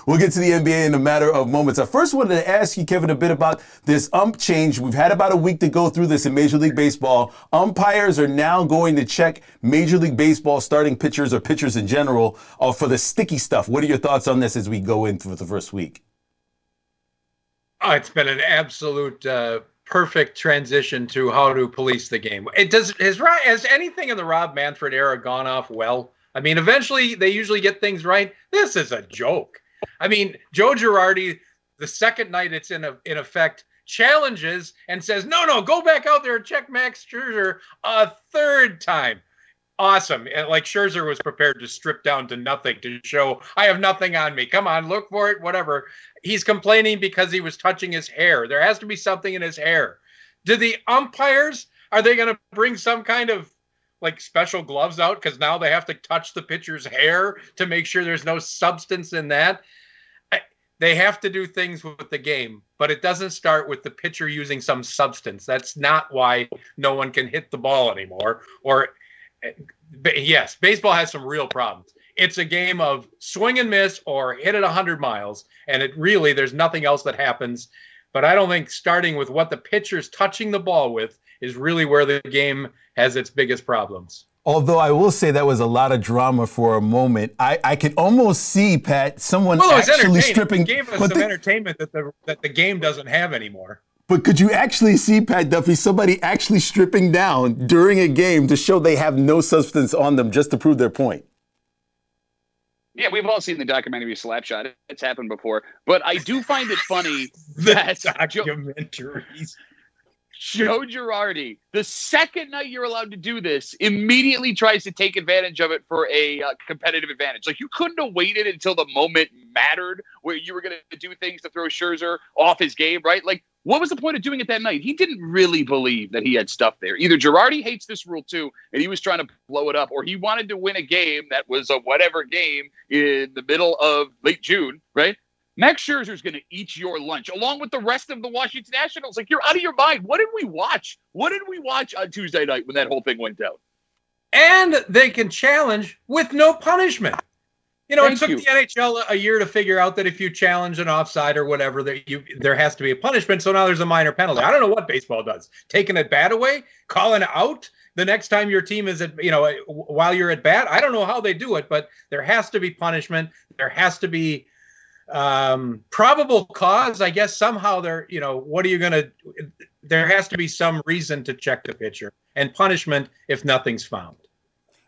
We'll get to the NBA in a matter of moments. I first wanted to ask you, Kevin, a bit about this change. We've had about a week to go through this in Major League Baseball. Umpires are now going to check Major League Baseball starting pitchers or pitchers in general for the sticky stuff. What are your thoughts on this as we go in for the first week? Oh, it's been an absolute perfect transition to how to police the game. Has anything in the Rob Manfred era gone off well? I mean, eventually they usually get things right. This is a joke. I mean, Joe Girardi, the second night it's in effect, challenges and says, no, go back out there and check Max Scherzer a third time. Awesome. And like Scherzer was prepared to strip down to nothing to show, I have nothing on me. Come on, look for it, whatever. He's complaining because he was touching his hair. There has to be something in his hair. Do the umpires, are they going to bring some kind of like special gloves out because now they have to touch the pitcher's hair to make sure there's no substance in that? They have to do things with the game, but it doesn't start with the pitcher using some substance. That's not why no one can hit the ball anymore. Or yes, baseball has some real problems. It's a game of swing and miss or hit it 100 miles, and there's nothing else that happens. But I don't think starting with what the pitcher's touching the ball with is really where the game has its biggest problems. Although I will say that was a lot of drama for a moment. I could almost see, Pat, someone actually stripping. It gave us some entertainment that the game doesn't have anymore. But could you actually see, Pat Duffy, somebody actually stripping down during a game to show they have no substance on them just to prove their point? Yeah, we've all seen the documentary Slapshot. It's happened before. But I do find it funny the that documentaries. Joe Girardi, the second night you're allowed to do this, immediately tries to take advantage of it for a competitive advantage. Like, you couldn't have waited until the moment mattered where you were going to do things to throw Scherzer off his game, right? Like, what was the point of doing it that night? He didn't really believe that he had stuff there. Either Girardi hates this rule too, and he was trying to blow it up, or he wanted to win a game that was a whatever game in the middle of late June, right? Max Scherzer is going to eat your lunch along with the rest of the Washington Nationals. Like, you're out of your mind. What did we watch? What did we watch on Tuesday night when that whole thing went down? And they can challenge with no punishment. It took the NHL a year to figure out that if you challenge an offside or whatever, there has to be a punishment. So now there's a minor penalty. I don't know what baseball does. Taking at bat away, calling out the next time your team is while you're at bat. I don't know how they do it, but there has to be punishment. There has to be probable cause. I guess somehow there has to be some reason to check the pitcher, and punishment if nothing's found.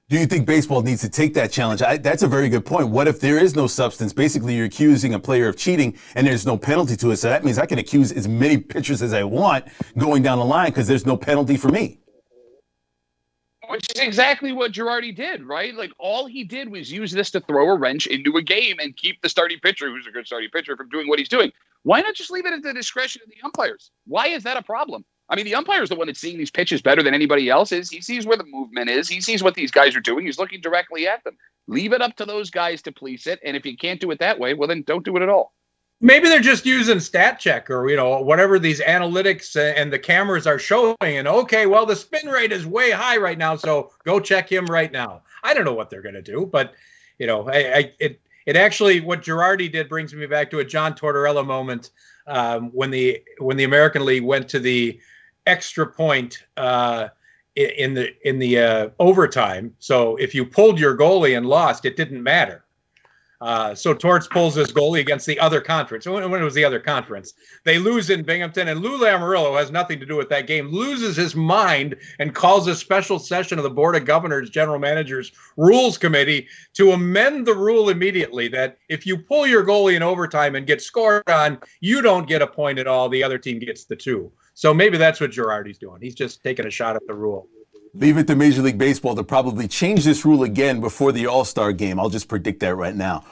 Do you think baseball needs to take that challenge? That's a very good point. What if there is no substance? Basically, you're accusing a player of cheating and there's no penalty to it. So that means I can accuse as many pitchers as I want going down the line because there's no penalty for me. Which is exactly what Girardi did, right? Like, all he did was use this to throw a wrench into a game and keep the starting pitcher, who's a good starting pitcher, from doing what he's doing. Why not just leave it at the discretion of the umpires? Why is that a problem? I mean, the umpire is the one that's seeing these pitches better than anybody else is. He sees where the movement is. He sees what these guys are doing. He's looking directly at them. Leave it up to those guys to police it. And if you can't do it that way, well, then don't do it at all. Maybe they're just using stat check or, whatever these analytics and the cameras are showing. And, okay, well, the spin rate is way high right now, so go check him right now. I don't know what they're going to do, but, it actually, what Girardi did brings me back to a John Tortorella moment when the American League went to the extra point in the overtime. So if you pulled your goalie and lost, it didn't matter. So Torts pulls his goalie against the other conference. When it was the other conference, they lose in Binghamton, and Lou Lamoriello has nothing to do with that game, loses his mind and calls a special session of the Board of Governors, General Managers Rules Committee to amend the rule immediately that if you pull your goalie in overtime and get scored on, you don't get a point at all. The other team gets the 2. So maybe that's what Girardi's doing. He's just taking a shot at the rule. Leave it to Major League Baseball to probably change this rule again before the All-Star game. I'll just predict that right now.